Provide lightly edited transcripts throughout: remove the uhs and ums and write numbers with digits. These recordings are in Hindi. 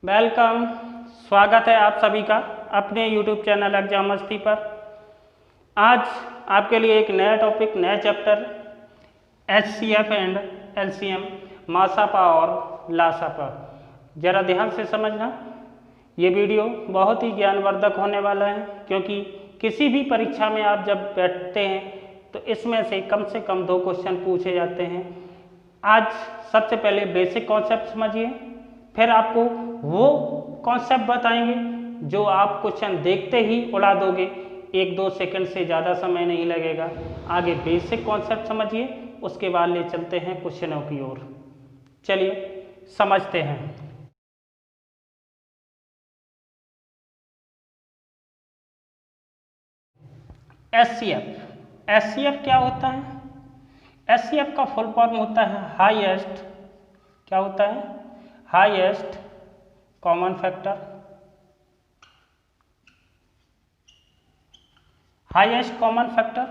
वेलकम। स्वागत है आप सभी का अपने YouTube चैनल एग्जाम मस्ती पर। आज आपके लिए एक नया टॉपिक, नया चैप्टर HCF एंड LCM, मासापा और लासापा। ज़रा ध्यान से समझना, ये वीडियो बहुत ही ज्ञानवर्धक होने वाला है, क्योंकि किसी भी परीक्षा में आप जब बैठते हैं तो इसमें से कम 2 क्वेश्चन पूछे जाते हैं। आज सबसे पहले बेसिक कॉन्सेप्ट समझिए, फिर आपको वो कॉन्सेप्ट बताएंगे जो आप क्वेश्चन देखते ही उड़ा दोगे, 1-2 सेकंड से ज़्यादा समय नहीं लगेगा। आगे बेसिक कॉन्सेप्ट समझिए, उसके बाद ले चलते हैं क्वेश्चनों की ओर। चलिए समझते हैं। HCF क्या होता है? HCF का फुल फॉर्म होता है हाईएस्ट, क्या होता है? Highest common factor. Highest common factor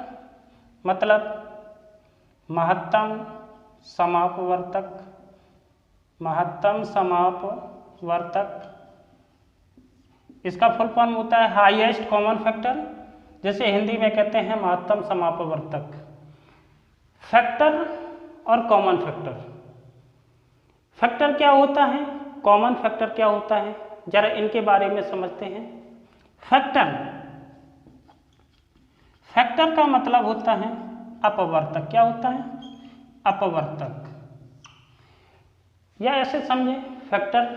मतलब महत्तम समापवर्तक। महत्तम समापवर्तक, इसका फुल फॉर्म होता है हाईएस्ट कॉमन फैक्टर, जैसे हिंदी में कहते हैं महत्तम समापवर्तक। फैक्टर और कॉमन फैक्टर। फैक्टर क्या होता है, कॉमन फैक्टर क्या होता है, जरा इनके बारे में समझते हैं। फैक्टर का मतलब होता है अपवर्तक। क्या होता है? अपवर्तक। या ऐसे समझे, फैक्टर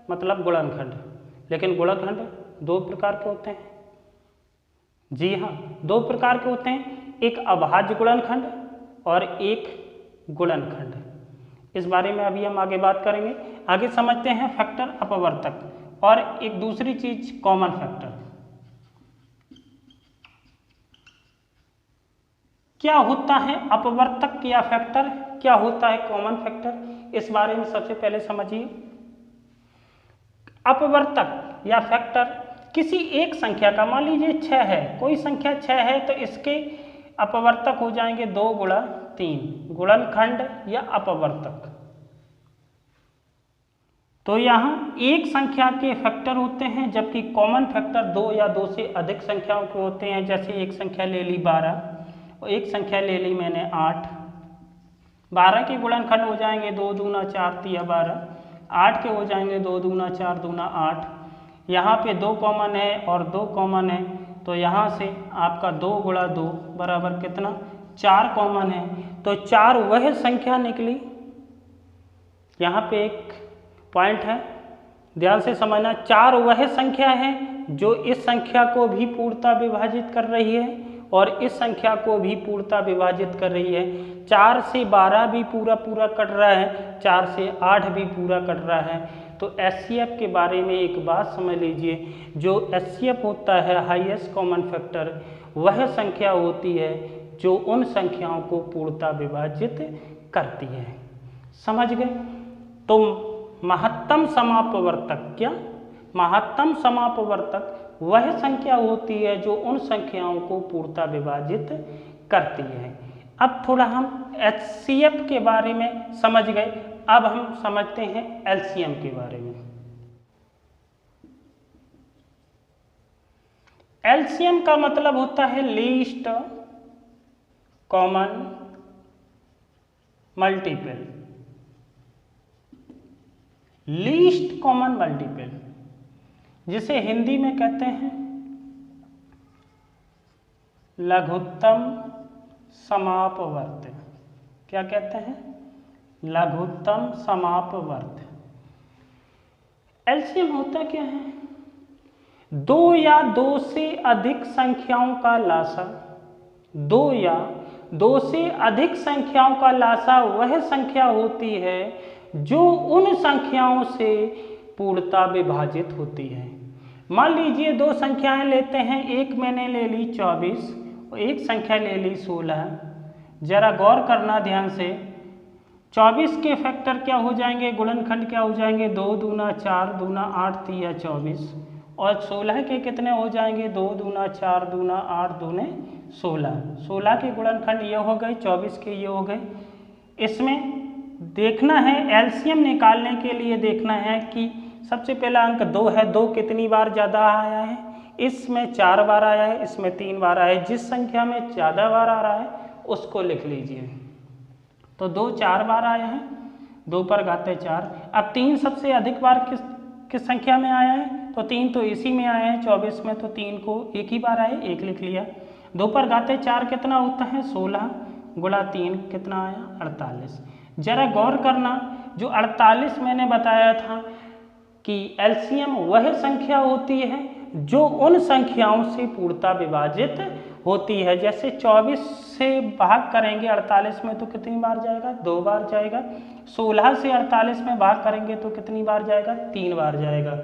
मतलब गुणनखंड, लेकिन गुणनखंड 2 प्रकार के होते हैं। जी हाँ, 2 प्रकार के होते हैं, एक अभाज्य गुणनखंड और एक गुणनखंड। इस बारे में अभी हम आगे बात करेंगे। आगे समझते हैं फैक्टर, अपवर्तक और एक दूसरी चीज कॉमन फैक्टर। क्या होता है अपवर्तक या फैक्टर, क्या होता है कॉमन फैक्टर, इस बारे में सबसे पहले समझिए। अपवर्तक या फैक्टर किसी एक संख्या का, मान लीजिए 6 है, कोई संख्या 6 है तो इसके अपवर्तक हो जाएंगे 2 गुणा 3, गुणनखंड या अपवर्तक। तो यहाँ एक संख्या के फैक्टर होते हैं, जबकि कॉमन फैक्टर 2 या 2 से अधिक संख्याओं के होते हैं। जैसे एक संख्या ले ली 12 और एक संख्या ले ली मैंने 8, 12 के गुणनखंड हो जाएंगे 2 दूना 4 तिया 12, 8 के हो जाएंगे 2 दूना 4 दूना 8। यहाँ पे 2 कॉमन है और 2 कॉमन है, तो यहाँ से आपका 2 गुणा 2 बराबर कितना, 4 कॉमन है, तो 4 वह संख्या निकली। यहाँ पे एक पॉइंट है, ध्यान से समझना, 4 वह संख्या है जो इस संख्या को भी पूर्णतः विभाजित कर रही है और इस संख्या को भी पूर्णतः विभाजित कर रही है। 4 से 12 भी पूरा कट रहा है, 4 से 8 भी पूरा कट रहा है। तो HCF के बारे में एक बात समझ लीजिए, जो HCF होता है हाईएस्ट कॉमन फैक्टर, वह संख्या होती है जो उन संख्याओं को पूर्णतः विभाजित करती है। समझ गए? तो महत्तम समापवर्तक, क्या महत्तम समापवर्तक वह संख्या होती है जो उन संख्याओं को पूर्णतः विभाजित करती है। अब थोड़ा हम HCF के बारे में समझ गए, अब हम समझते हैं LCM के बारे में। LCM का मतलब होता है least common multiple. Least common multiple, जिसे हिंदी में कहते हैं लघुत्तम समापवर्त। क्या कहते हैं? लघुत्तम समापवर्त। LCM होता क्या है? 2 या 2 से अधिक संख्याओं का लासा। 2 या 2 से अधिक संख्याओं का लासा वह संख्या होती है जो उन संख्याओं से पूर्णतः विभाजित होती है। मान लीजिए 2 संख्याएं लेते हैं, एक मैंने ले ली 24 और एक संख्या ले ली 16। जरा गौर करना ध्यान से, 24 के फैक्टर क्या हो जाएंगे, गुणनखंड क्या हो जाएंगे, 2 दूना 4 दूना 8 तिया 24, और 16 के कितने हो जाएंगे, 2 दूना 4 दूना 8 दूने 16। 16 के गुणनखंड ये हो गए, 24 के ये हो गए। इसमें देखना है, एलसीएम निकालने के लिए देखना है कि सबसे पहला अंक 2 है, 2 कितनी बार ज़्यादा आया है, इसमें 4 बार आया है, इसमें 3 बार आया है। जिस संख्या में ज़्यादा बार आ रहा है उसको लिख लीजिए। तो 2 4 बार आया है, 2 पर घाते 4। अब 3 सबसे अधिक बार किस संख्या में आया है, तो 3 तो इसी में आया है 24 में, तो 3 को एक ही बार आए, 1 लिख लिया। 2 पर घाते 4 कितना होता है, 16 गुणा 3 कितना आया, 48। जरा गौर करना, जो 48 मैंने बताया था कि एलसीएम वह संख्या होती है जो उन संख्याओं से पूर्णतः विभाजित होती है। जैसे 24 से भाग करेंगे 48 में तो कितनी बार जाएगा, 2 बार जाएगा। 16 से 48 में भाग करेंगे तो कितनी बार जाएगा, 3 बार जाएगा।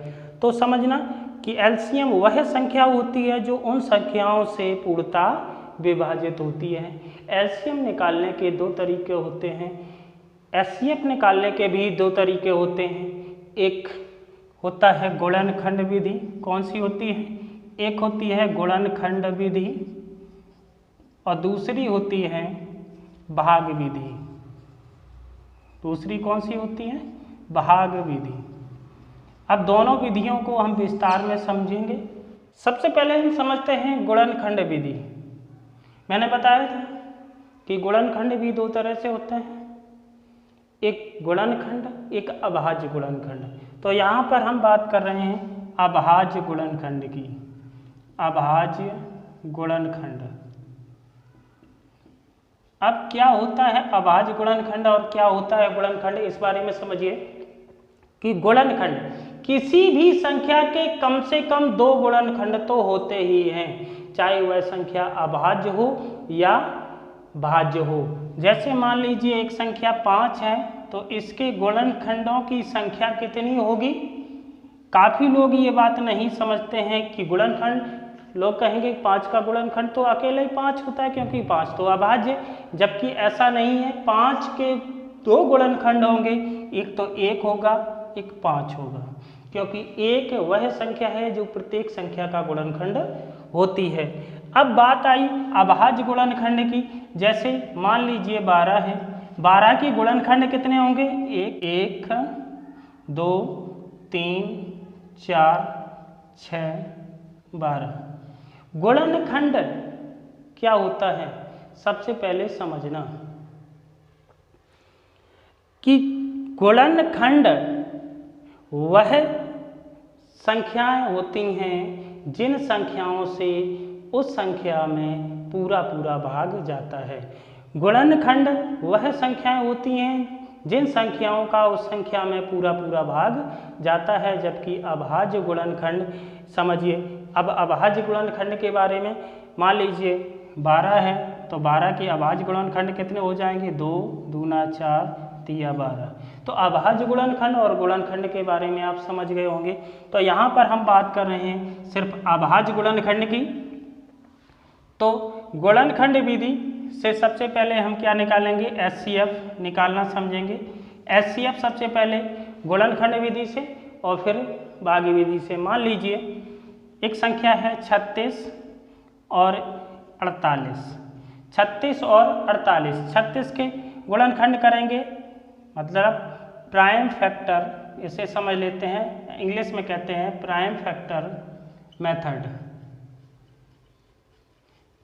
तो समझना कि एलसीएम वह संख्या होती है जो उन संख्याओं से पूर्णतः विभाजित होती है। एलसीएम निकालने के 2 तरीके होते हैं, एचसीएफ निकालने के भी 2 तरीके होते हैं। एक होता है गुणनखंड विधि, कौन सी होती है, एक होती है गुणनखंड विधि और दूसरी होती है भाग विधि। दूसरी कौन सी होती है, भाग विधि। अब दोनों विधियों को हम विस्तार में समझेंगे। सबसे पहले हम समझते हैं गुणनखंड विधि। मैंने बताया था कि गुणनखंड भी 2 तरह से होते हैं, एक गुणनखंड, एक अभाज्य गुणनखंड। तो यहाँ पर हम बात कर रहे हैं अभाज्य गुणनखंड की, अभाज्य गुणनखंड। अब क्या होता है अभाज्य गुणनखंड और क्या होता है गुणनखंड, इस बारे में समझिए कि गुणनखंड किसी भी संख्या के कम से कम 2 गुणनखंड तो होते ही हैं, चाहे वह संख्या अभाज्य हो या भाज्य हो। जैसे मान लीजिए एक संख्या 5 है तो इसके गुणनखंडों की संख्या कितनी होगी। काफ़ी लोग ये बात नहीं समझते हैं कि गुणनखंड, लोग कहेंगे 5 का गुणनखंड तो अकेले ही 5 होता है क्योंकि 5 तो अभाज्य, जबकि ऐसा नहीं है। 5 के 2 गुणनखंड होंगे, एक तो 1 होगा, एक 5 होगा, क्योंकि 1 वह संख्या है जो प्रत्येक संख्या का गुणनखंड होती है। अब बात आई अभाज्य गुणनखंड की। जैसे मान लीजिए 12 है, 12 के गुणनखंड कितने होंगे, 1 2 3 4 6 12। गुणनखंड क्या होता है, सबसे पहले समझना कि गुणनखंड वह संख्याएं होती हैं जिन संख्याओं से उस संख्या में पूरा भाग जाता है। गुणनखंड वह संख्याएं होती हैं जिन संख्याओं का उस संख्या में पूरा भाग जाता है, जबकि अभाज्य गुणनखंड, समझिए अब अभाज्य गुणनखंड के बारे में, मान लीजिए 12 है तो 12 के अभाज्य गुणनखंड कितने हो जाएंगे, 2 दूना 4 तिया 12। तो अभाज्य गुणनखंड और गुणनखंड के बारे में आप समझ गए होंगे। तो यहाँ पर हम बात कर रहे हैं सिर्फ अभाज्य गुणनखंड की। तो गुणनखंड विधि से सबसे पहले हम क्या निकालेंगे, एचसीएफ निकालना समझेंगे। एचसीएफ सबसे पहले गुणनखंड विधि से और फिर भाग विधि से। मान लीजिए एक संख्या है 36 और 48, 36 और 48, 36 के गुणनखंड करेंगे, मतलब प्राइम फैक्टर, इसे समझ लेते हैं, इंग्लिश में कहते हैं प्राइम फैक्टर मेथड।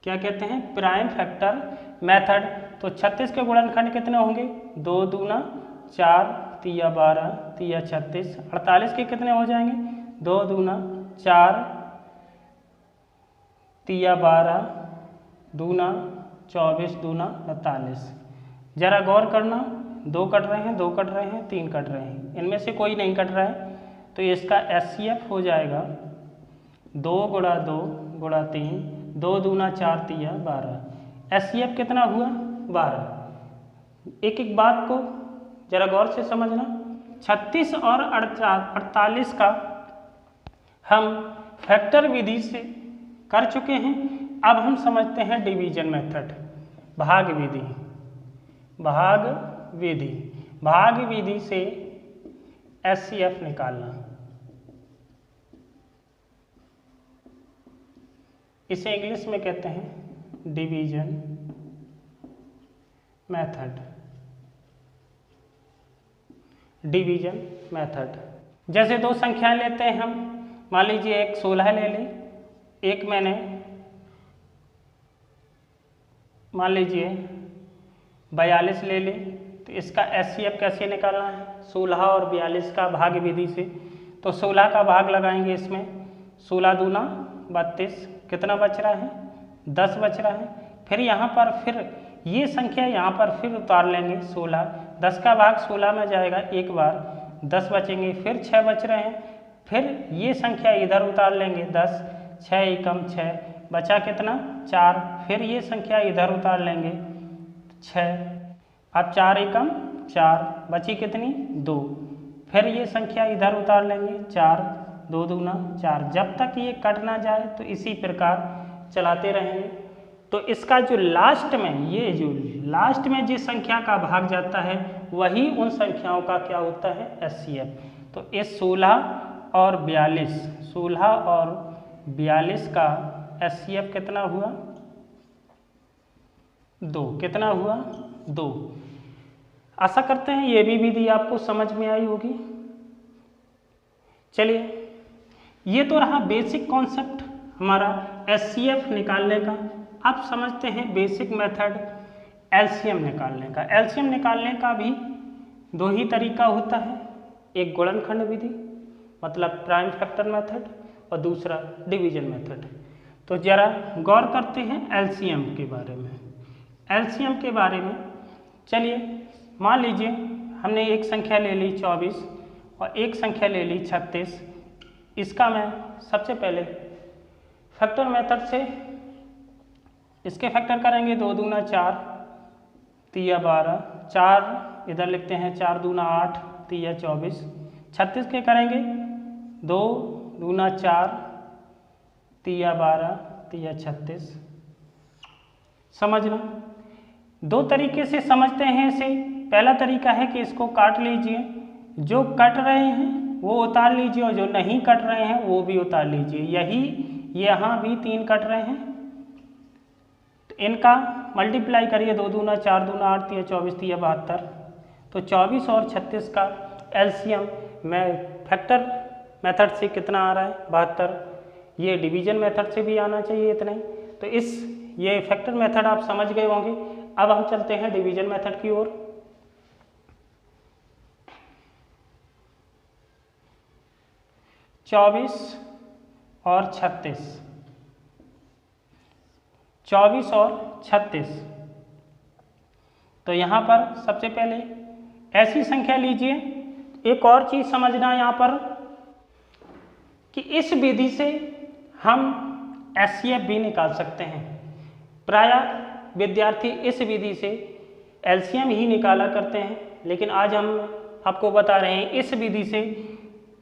क्या कहते हैं, प्राइम फैक्टर मेथड। तो 36 के गुणनखंड कितने होंगे, 2 दूना 4 तिया 12 तिया 36। 48 के कितने हो जाएंगे, 2 दूना 4 तिया 12 दूना 24 दूना 48। जरा गौर करना, 2 कट रहे हैं, 2 कट रहे हैं, 3 कट रहे हैं, इनमें से कोई नहीं कट रहा है, तो इसका एचसीएफ हो जाएगा 2 गुणा 2 गुणा 3, 2 दूना 4 तिया 12। एचसीएफ कितना हुआ, 12। एक एक बात को जरा गौर से समझना, 36 और 48 का हम फैक्टर विधि से कर चुके हैं। अब हम समझते हैं डिवीजन मेथड, भाग विधि। भाग विधि, भाग विधि से एचसीएफ निकालना, इसे इंग्लिश में कहते हैं डिवीजन मेथड। डिवीजन मेथड जैसे दो संख्याएं लेते हैं हम, मान लीजिए एक 16 ले ली, एक मैंने मान लीजिए 42 ले ली। तो इसका एचसीएफ कैसे निकालना है? 16 और 42 का भाग विधि से। तो 16 का भाग लगाएंगे इसमें, 16 दूना 32, कितना बच रहा है? 10 बच रहा है। फिर यहाँ पर फिर ये संख्या यहाँ पर फिर उतार लेंगे 16, 10 का भाग 16 में जाएगा एक बार, 10 बचेंगे, फिर 6 बच रहे हैं, फिर ये संख्या इधर उतार लेंगे 10, 6 एकम 6, बचा कितना? 4, फिर ये संख्या इधर उतार लेंगे 6, अब 4 एकम 4, बची कितनी? 2, फिर ये संख्या इधर उतार लेंगे 4, 2 दूना 4, जब तक ये कट ना जाए तो इसी प्रकार चलाते रहेंगे। तो इसका जो लास्ट में, ये जो लास्ट में जिस संख्या का भाग जाता है वही उन संख्याओं का क्या होता है? एचसीएफ। तो इस 16 और 42, 16 और 42 का एचसीएफ कितना हुआ? 2। कितना हुआ? 2। आशा करते हैं ये भी विधि आपको समझ में आई होगी। चलिए, ये तो रहा बेसिक कॉन्सेप्ट हमारा एचसीएफ निकालने का। अब समझते हैं बेसिक मेथड एलसीएम निकालने का। एलसीएम निकालने का भी दो ही तरीका होता है, एक गुणनखंड विधि मतलब प्राइम फैक्टर मेथड और दूसरा डिवीजन मेथड। तो जरा गौर करते हैं एलसीएम के बारे में। एलसीएम के बारे में चलिए, मान लीजिए हमने एक संख्या ले ली 24 और एक संख्या ले ली 36। इसका मैं सबसे पहले फैक्टर मेथड से इसके फैक्टर करेंगे। 2 दूना 4, 3 12, 4 इधर लिखते हैं, 4 दूना 8, 3 24। 36 के करेंगे 2 दूना 4, 3 12, 3 36। समझना, दो तरीके से समझते हैं इसे। पहला तरीका है कि इसको काट लीजिए, जो कट रहे हैं वो उतार लीजिए और जो नहीं कट रहे हैं वो भी उतार लीजिए। यही यहाँ भी 3 कट रहे हैं, इनका मल्टीप्लाई करिए। 2 दूना 4 दूना 8, 3 24, 3 72। तो 24 और 36 का एलसीएम में फैक्टर मेथड से कितना आ रहा है? 72। ये डिवीजन मेथड से भी आना चाहिए इतना ही। तो ये फैक्टर मेथड आप समझ गए होंगे। अब हम चलते हैं डिवीजन मेथड की ओर। चौबीस और 36, 24 और 36। तो यहाँ पर सबसे पहले ऐसी संख्या लीजिए। एक और चीज़ समझना यहाँ पर कि इस विधि से हम एचसीएफ भी निकाल सकते हैं। प्रायः विद्यार्थी इस विधि से एलसीएम ही निकाला करते हैं, लेकिन आज हम आपको बता रहे हैं इस विधि से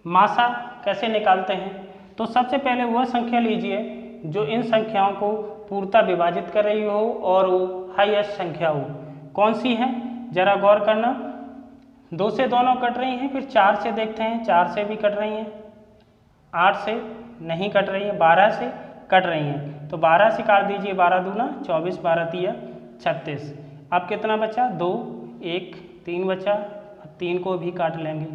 मासा कैसे निकालते हैं। तो सबसे पहले वह संख्या लीजिए जो इन संख्याओं को पूर्णतः विभाजित कर रही हो और वो हाईएस्ट संख्या हो। कौन सी है? जरा गौर करना। 2 से दोनों कट रही हैं, फिर 4 से देखते हैं, 4 से भी कट रही हैं, 8 से नहीं कट रही हैं, 12 से कट रही हैं। तो 12 से काट दीजिए, 12 दूना 24, 12 3 36। अब कितना बचा? 2, 1, 3 बचा। 3 को भी काट लेंगे।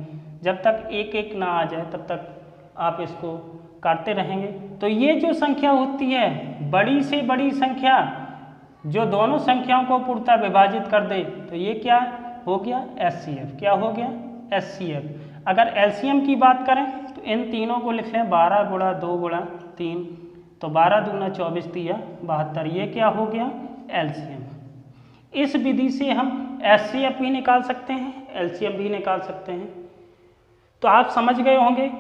जब तक 1 1 ना आ जाए तब तक आप इसको काटते रहेंगे। तो ये जो संख्या होती है, बड़ी से बड़ी संख्या जो दोनों संख्याओं को पूर्णतः विभाजित कर दे, तो ये क्या हो गया? एचसीएफ। क्या हो गया? एचसीएफ। अगर एलसीएम की बात करें तो इन तीनों को लिख लें 12 गुणा 2 गुणा 3, तो 12 दूना 24, 3 72। ये क्या हो गया? एलसीएम। इस विधि से हम एचसीएफ भी निकाल सकते हैं, एलसीएम भी निकाल सकते हैं। तो आप समझ गए होंगे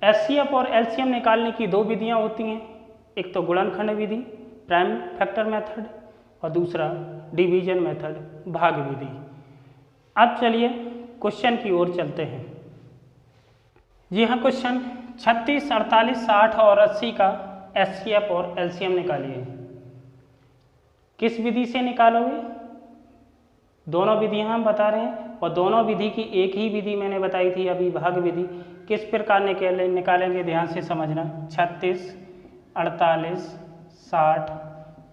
एचसीएफ और एलसीएम निकालने की दो विधियां होती हैं, एक तो गुणनखंड विधि प्राइम फैक्टर मेथड और दूसरा डिवीजन मेथड भाग विधि। अब चलिए क्वेश्चन की ओर चलते हैं। जी हाँ, क्वेश्चन 36, 48, 60 और 80 का एचसीएफ और एलसीएम निकालिए। किस विधि से निकालोगे? दोनों विधियां हम बता रहे हैं और दोनों विधि की एक ही विधि मैंने बताई थी अभी, भाग विधि। किस प्रकार निकालेंगे ध्यान से समझना। 36, 48, 60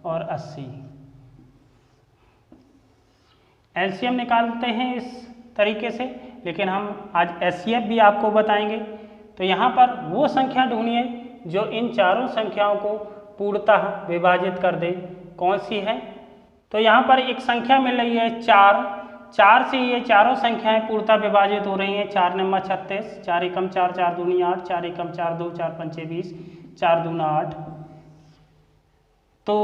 और 80 एलसीएम निकालते हैं इस तरीके से। लेकिन हम आज HCF भी आपको बताएंगे। तो यहाँ पर वो संख्या ढूंढिए जो इन चारों संख्याओं को पूर्णतः विभाजित कर दे। कौन सी है? तो यहाँ पर एक संख्या मिल रही है 4, 4 से ये चारों संख्याएं पूर्णतः विभाजित हो रही हैं। 4 नंबर 36, 4 एकम 4, 4 दूनी 8, 4 एकम 4 2, 4 पंचे 20, 4 दूना 8। तो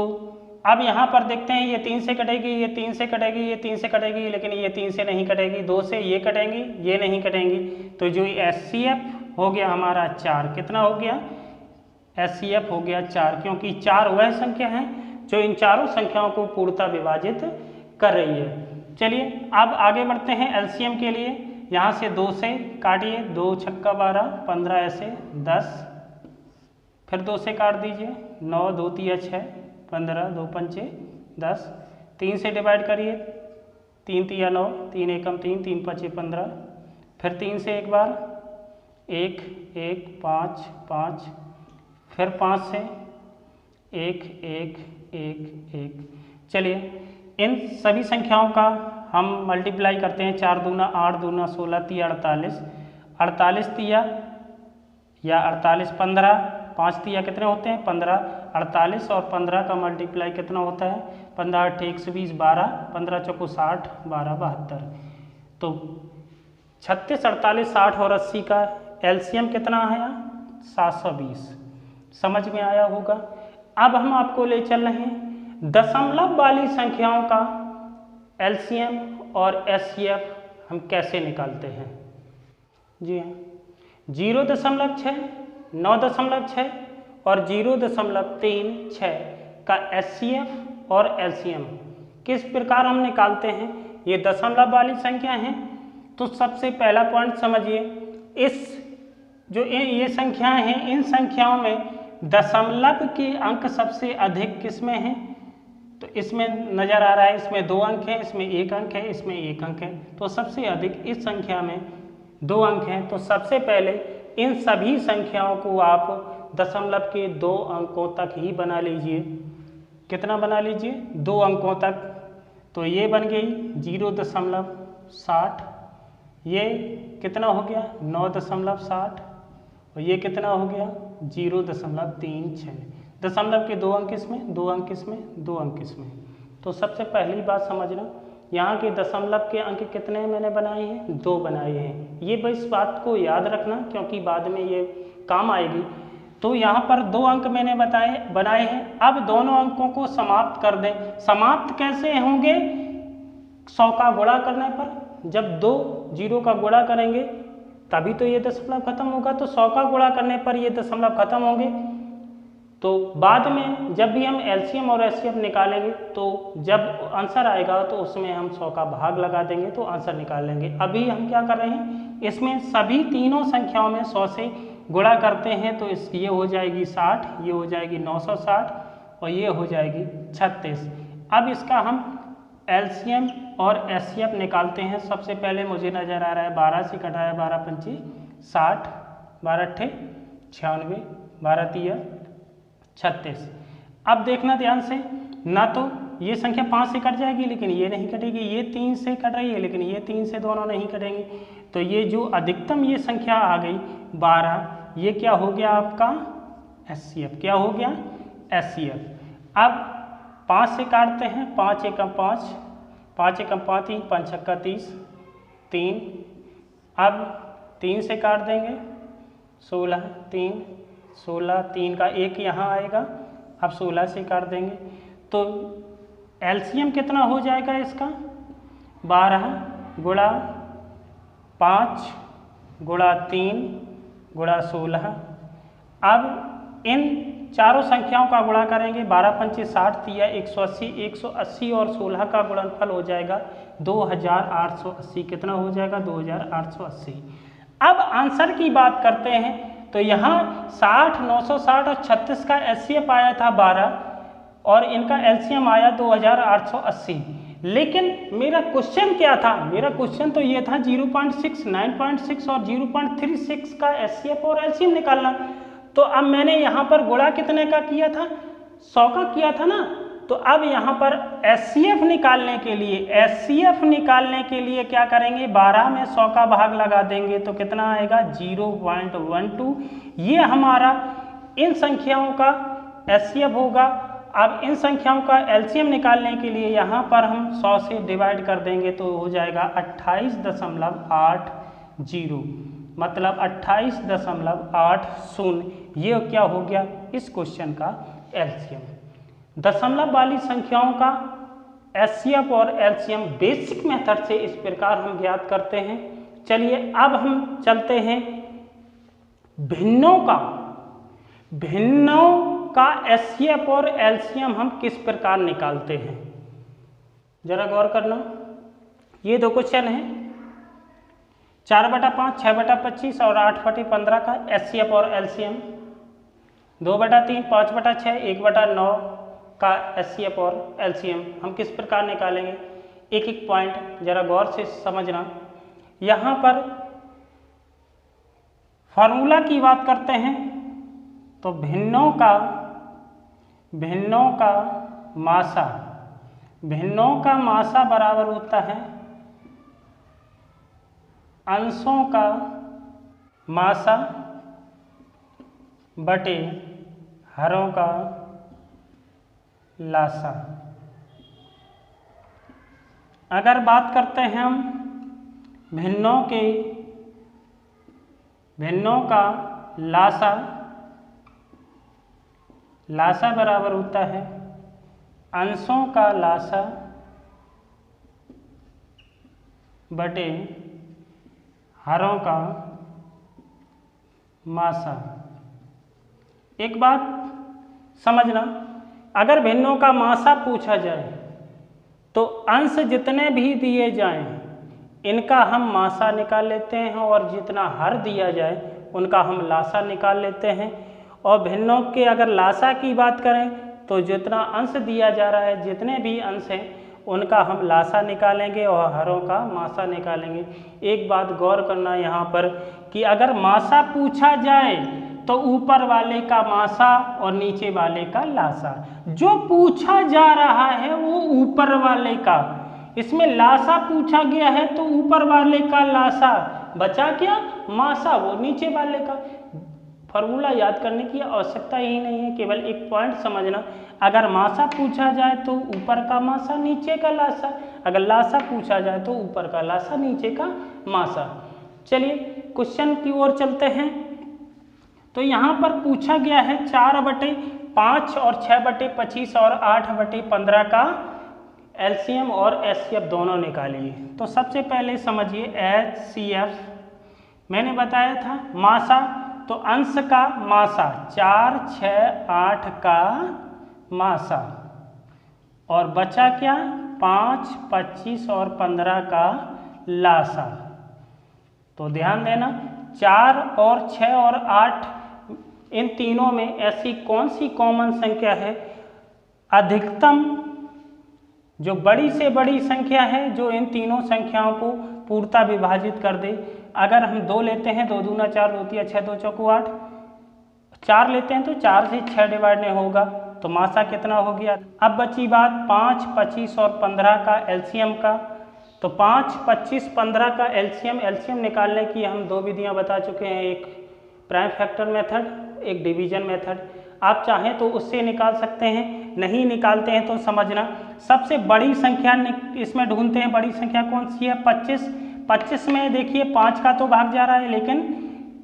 अब यहाँ पर देखते हैं, ये 3 से कटेगी, ये 3 से कटेगी, ये 3 से कटेगी, लेकिन ये 3 से नहीं कटेगी। 2 से ये कटेंगी, ये नहीं कटेंगी। तो जो HCF हो गया हमारा 4, कितना हो गया? HCF हो गया 4, क्योंकि 4 वह संख्या है जो इन चारों संख्याओं को पूर्णतः विभाजित कर रही है। चलिए अब आगे बढ़ते हैं LCM के लिए। यहाँ से 2 से काटिए, 2 छक्का 12, 15 ऐसे 10, फिर 2 से काट दीजिए, 9, 2 तिया 6, 15, 2 पंचे 10, 3 से डिवाइड करिए, 3 तिया 9, 3 एकम 3, 3 पंचे 15, फिर 3 से एक बार 1, 1, 5, 5, फिर 5 से 1, 1, 1, 1। चलिए इन सभी संख्याओं का हम मल्टीप्लाई करते हैं। 4 दूना 8, दूना 16, तिया 48, 48 तिया या 48 15, 5 तिया कितने होते हैं? 15। 48 और 15 का मल्टीप्लाई कितना होता है? 15 8 120, 12, 15 चौको 60, 12 72। तो 36, 48, 60 और 80 का LCM कितना आया? 720। समझ में आया होगा। अब हम आपको ले चल रहे हैं दशमलव वाली संख्याओं का LCM और HCF हम कैसे निकालते हैं। जी हाँ, 0.6, 9.6 और 0.36 का HCF और LCM किस प्रकार हम निकालते हैं। ये दशमलव वाली संख्या हैं। तो सबसे पहला पॉइंट समझिए, इस जो ये संख्याएं हैं, इन संख्याओं में दशमलव के अंक सबसे अधिक किसमें हैं? तो इसमें नजर आ रहा है, इसमें 2 अंक हैं, इसमें 1 अंक है, इसमें 1 अंक है। तो सबसे अधिक इस संख्या में 2 अंक हैं। तो सबसे पहले इन सभी संख्याओं को आप दशमलव के 2 अंकों तक ही बना लीजिए। कितना बना लीजिए? 2 अंकों तक। तो ये बन गई 0.60, ये कितना हो गया? 9.60, और ये कितना हो गया? 0.36। दशमलव के 2 अंक इसमें, 2 अंक इसमें, 2 अंक इसमें। तो सबसे पहली बात समझना, यहाँ के दशमलव के अंक कितने मैंने बनाए हैं? 2 बनाए हैं। ये बस बात को याद रखना, क्योंकि बाद में ये काम आएगी। तो यहाँ पर 2 अंक मैंने बनाए हैं। अब दोनों अंकों को समाप्त कर दें। समाप्त कैसे होंगे? 100 का गुणा करने पर। जब 2 0 का गुणा करेंगे तभी तो ये दशमलव खत्म होगा। तो 100 का गुणा करने पर ये दशमलव खत्म होंगे। तो बाद में जब भी हम LCM और HCF निकालेंगे, तो जब आंसर आएगा तो उसमें हम 100 का भाग लगा देंगे तो आंसर निकाल लेंगे। अभी हम क्या कर रहे हैं, इसमें सभी तीनों संख्याओं में 100 से गुणा करते हैं। तो ये हो जाएगी 60, ये हो जाएगी 960 और ये हो जाएगी 36। अब इसका हम LCM और HCF निकालते हैं। सबसे पहले मुझे नज़र आ रहा है 12 से कटाया, 12 पंचे 60, 12 अट्ठे 96, 12 तिया 36। अब देखना ध्यान से, ना तो ये संख्या 5 से कट जाएगी लेकिन ये नहीं कटेगी, ये 3 से कट रही है लेकिन ये 3 से दोनों नहीं कटेंगी। तो ये जो अधिकतम ये संख्या आ गई 12, ये क्या हो गया आपका? HCF। क्या हो गया? HCF। अब 5 से काटते हैं, 5 एकम 5, 5 एकम 5, 3 5 छक्का 30, 3। अब 3 से काट देंगे, 16, 3 16, 3 का 1 यहाँ आएगा। अब 16 से काट देंगे तो LCM कितना हो जाएगा इसका? 12 गुणा 5 गुणा 3 गुणा 16। अब इन चारों संख्याओं का गुणा करेंगे, 12 पंचे 60, तिया 180, 180 और 16 का गुणनफल हो जाएगा 2880। कितना हो जाएगा? 2880। अब आंसर की बात करते हैं तो यहाँ 60, 960 और 36 का HCF आया था 12 और इनका LCM आया 2880। लेकिन मेरा क्वेश्चन क्या था? मेरा क्वेश्चन तो ये था 0.6, 9.6 और 0.36 का HCF और LCM निकालना। तो अब मैंने यहाँ पर गुणा कितने का किया था? 100 का किया था ना। तो अब यहाँ पर HCF निकालने के लिए क्या करेंगे, 12 में 100 का भाग लगा देंगे तो कितना आएगा 0.12। ये हमारा इन संख्याओं का HCF होगा। अब इन संख्याओं का LCM निकालने के लिए यहाँ पर हम 100 से डिवाइड कर देंगे तो हो जाएगा 28.80, मतलब 28.80। ये क्या हो गया इस क्वेश्चन का LCM। दशमलव वाली संख्याओं का HCF और LCM बेसिक मेथड से इस प्रकार हम ज्ञात करते हैं। चलिए अब हम चलते हैं भिन्नों का HCF और LCM हम किस प्रकार निकालते हैं, जरा गौर करना। ये दो क्वेश्चन हैं, 4/5, 6/25 और 8/15 का HCF और LCM, 2/3, 5/6, 1/9 का HCF और LCM हम किस प्रकार निकालेंगे। एक एक पॉइंट जरा गौर से समझना। यहाँ पर फॉर्मूला की बात करते हैं तो भिन्नों का मासा बराबर होता है अंशों का मासा बटे हरों का लासा। अगर बात करते हैं हम भिन्नों का लासा बराबर होता है अंशों का लासा बटे हरों का मासा। एक बात समझना, अगर भिन्नों का मासा पूछा जाए तो अंश जितने भी दिए जाएं इनका हम मासा निकाल लेते हैं और जितना हर दिया जाए उनका हम लासा निकाल लेते हैं। और भिन्नों के अगर लासा की बात करें तो जितना अंश दिया जा रहा है, जितने भी अंश हैं उनका हम लासा निकालेंगे और हरों का मासा निकालेंगे। एक बात गौर करना यहाँ पर कि अगर मासा पूछा जाए तो ऊपर वाले का मासा और नीचे वाले का लासा। जो पूछा जा रहा है वो ऊपर वाले का, इसमें लासा पूछा गया है तो ऊपर वाले का लासा, बचा क्या मासा, वो नीचे वाले का। फॉर्मूला याद करने की आवश्यकता ही नहीं है, केवल एक पॉइंट समझना। अगर मासा पूछा जाए तो ऊपर का मासा नीचे का लासा, अगर लासा पूछा जाए तो ऊपर का लासा नीचे का मासा। चलिए क्वेश्चन की ओर चलते हैं। तो यहाँ पर पूछा गया है 4/5 और 6/25 और 8/15 का LCM और HCF दोनों निकालिए। तो सबसे पहले समझिए HCF मैंने बताया था मासा, तो अंश का मासा 4, 6, 8 का मासा और बचा क्या 5, 25 और 15 का लासा। तो ध्यान देना 4 और 6 और 8 इन तीनों में ऐसी कौन सी कॉमन संख्या है, अधिकतम जो बड़ी से बड़ी संख्या है जो इन तीनों संख्याओं को पूर्णतः विभाजित कर दे। अगर हम 2 लेते हैं 2 दूना 4 होती है 6 2 चौको 8, 4 लेते हैं तो 4 से 6 डिवाइड नहीं होगा तो मासा कितना हो गया। अब बची बात 5, 25 और 15 का LCM का। तो 5, 25, 15 का LCM निकालने की हम 2 विधियां बता चुके हैं, एक प्राइम फैक्टर मेथड, एक डिवीजन मेथड। आप चाहें तो उससे निकाल सकते हैं, नहीं निकालते हैं तो समझना सबसे बड़ी संख्या इसमें ढूंढते हैं। बड़ी संख्या कौन सी है 25। 25 में देखिए 5 का तो भाग जा रहा है लेकिन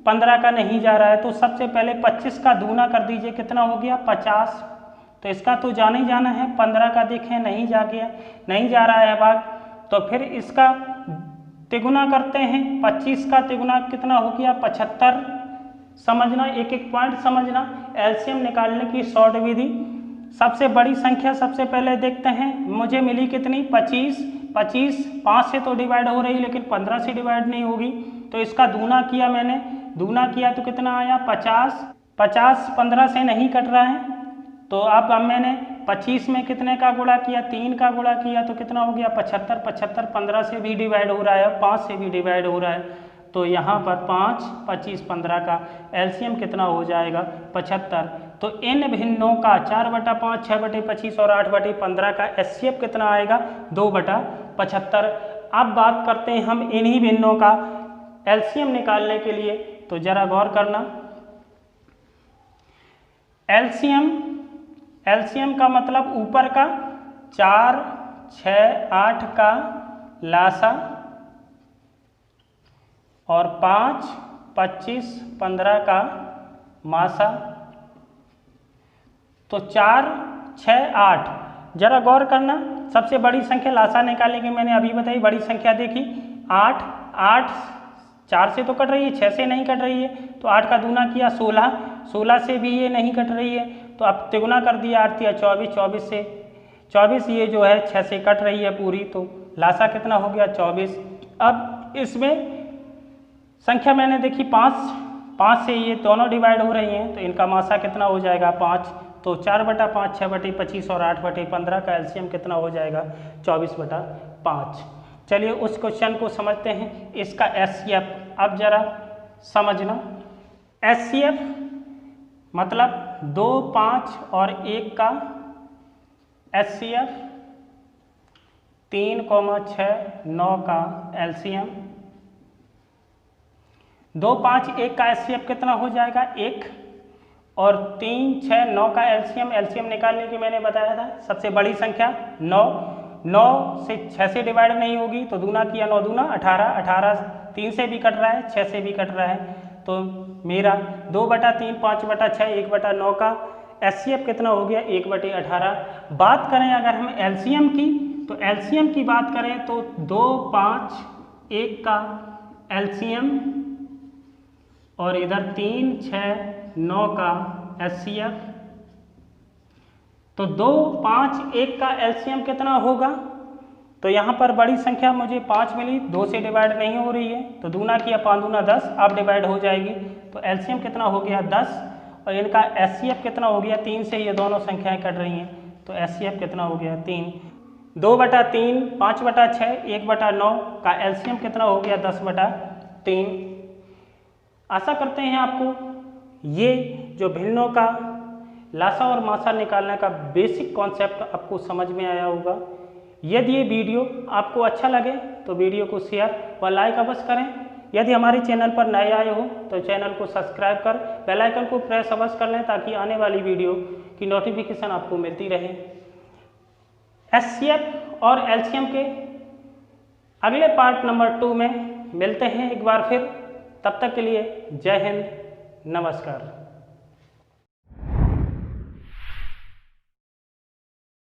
15 का नहीं जा रहा है, तो सबसे पहले 25 का दूना कर दीजिए, कितना हो गया 50। तो इसका तो जाना ही जाना है। 15 का देखें नहीं जा गया, नहीं जा रहा है भाग, तो फिर इसका तिगुना करते हैं। 25 का तिगुना कितना हो गया 75। समझना एक एक पॉइंट समझना। LCM निकालने की शॉर्ट विधि, सबसे बड़ी संख्या सबसे पहले देखते हैं, मुझे मिली कितनी 25। 5 से तो डिवाइड हो रही लेकिन 15 से डिवाइड नहीं होगी, तो इसका दूना किया मैंने, दूना किया तो कितना आया 50। 50 15 से नहीं कट रहा है, तो अब मैंने 25 में कितने का गुणा किया 3 का गुणा किया तो कितना हो गया 75। 75 15 से भी डिवाइड हो रहा है, 5 से भी डिवाइड हो रहा है, तो यहाँ पर 5, 25, 15 का LCM कितना हो जाएगा 75। तो इन भिन्नों का 4/5, 6/25 और 8/15 का HCF कितना आएगा? 2/75। अब बात करते हैं हम इन्हीं भिन्नों का LCM निकालने के लिए, तो जरा गौर करना। LCM का मतलब ऊपर का 4, 6, 8 का लासा और 5, 25, 15 का मासा। तो 4, 6, 8, जरा गौर करना। सबसे बड़ी संख्या लासा निकालने की मैंने अभी बताई, बड़ी संख्या देखी 8, 8 4 से तो कट रही है, 6 से नहीं कट रही है, तो 8 का दूना किया 16, 16 से भी ये नहीं कट रही है, तो अब तिगुना कर दिया 8 या 24, 24 से 24 ये जो है 6 से कट रही है पूरी, तो लासा कितना हो गया? 24। अब इसमें संख्या मैंने देखी 5 से ये दोनों डिवाइड हो रही हैं, तो इनका मासा कितना हो जाएगा? 5। तो 4/5, 6/25 और 8/15 का LCM कितना हो जाएगा? 24/5। चलिए उस क्वेश्चन को समझते हैं, इसका HCF। अब जरा समझना, HCF मतलब 2, 5 और 1 का HCF, 3, 6, 9 का LCM। 2, 5, 1 का HCF कितना हो जाएगा? 1, और 3, 6, 9 का LCM निकालने की मैंने बताया था। सबसे बड़ी संख्या 9 से 6 से डिवाइड नहीं होगी, तो दूना किया 9 दूना 18, 18 3 से भी कट रहा है, 6 से भी कट रहा है, तो मेरा 2/3, 5/6, 1/9 का HCF कितना हो गया? 1/18। बात करें अगर हम LCM की, तो LCM की बात करें तो 2, 5, 1 का LCM और इधर 3, 6, 9 का HCF। तो 2, 5, 1 का LCM कितना होगा? तो यहाँ पर बड़ी संख्या मुझे 5 मिली, 2 से डिवाइड नहीं हो रही है, तो दूना किया 5 दूना 10, अब डिवाइड हो जाएगी, तो LCM कितना हो गया? 10। और इनका HCF कितना हो गया? 3 से ये दोनों संख्याएं कट रही हैं, तो HCF कितना हो गया? 3। 2/3, 5/6, 1/9 का LCM कितना हो गया? 10/3। आशा करते हैं आपको ये जो भिन्नों का लासा और मासा निकालने का बेसिक कॉन्सेप्ट आपको समझ में आया होगा। यदि ये वीडियो आपको अच्छा लगे तो वीडियो को शेयर व लाइक अवश्य करें। यदि हमारे चैनल पर नए आए हो तो चैनल को सब्सक्राइब कर बेल आइकन को प्रेस अवश्य कर लें, ताकि आने वाली वीडियो की नोटिफिकेशन आपको मिलती रहे। HCF और LCM के अगले पार्ट नंबर 2 में मिलते हैं एक बार फिर। तब तक के लिए जय हिंद, नमस्कार।